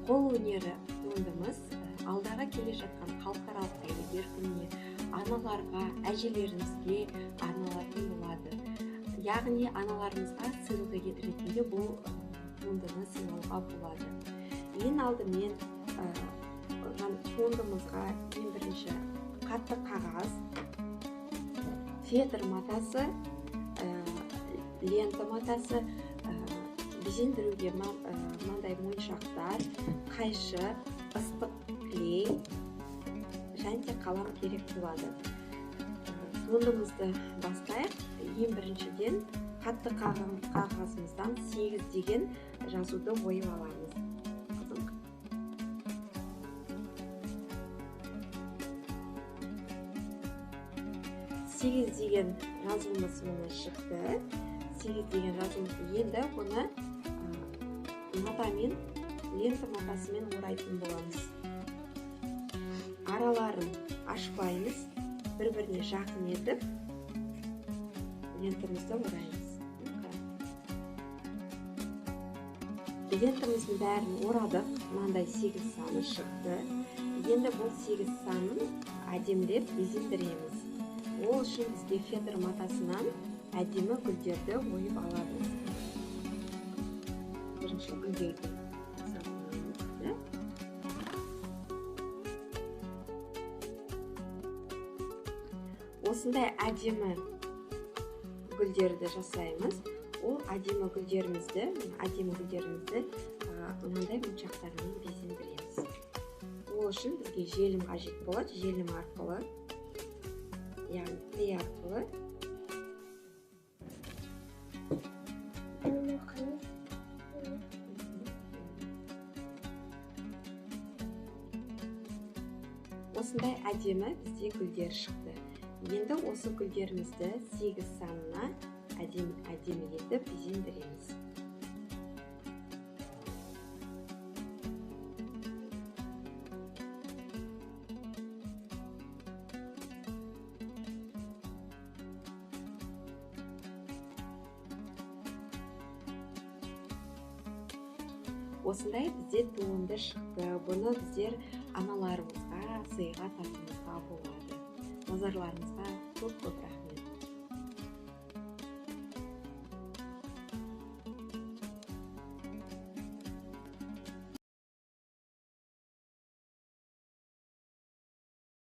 Қол өнері туындымыз алдағы келе жатқан халықаралық әйелдер күніне, аналарға, әжелерімізге арналатын болады. Яғни аналарымызға сыйлық ретінде бұл туындыны сыйлауға болады. Ең алдымен туындымызға ең бірінші қатты қағаз, фетр матасы, лента матасы, безендіруге мынандай моншақтар, қайшы, ыстық клей және қалам керек болады. Туындымызды бастайық. Ең біріншіден қатты қағазымыздан 8 деген жазуды ойып аламыз. 8 деген жазуымыз міне шықты. 8 деген жазуымызды енді оны матамен, лента матасымен орайтын боламыз. Араларын ашпаймыз, бір-біріне жақын етіп лентамызды ораймыз. Лентамыздың бәрін орадық, мынандай 8 саны шықты. Енді бұл 8 санын әдемілеп безендіреміз. Ол үшін бізге фетр матасынан әдемі гүлдерді ойып аламыз. Бірінші гүлдерді осындай әдемі гүлдерді жасаймыз. Ол әдемі гүлдерімізді мынандай моншақтармен безендіреміз. Ол үшін бізге желім қажет болады. Желім арқылы, яғни клей арқылы осындай әдемі бізде гүлдер шықты. Енді осы гүлдерімізді 8 санына әдемі етіп безендіреміз. Осындай бізде туынды шықты. Бұны біздер аналарымызға сыйға тартуымызға болады. Назарларыңызға көп рахмет.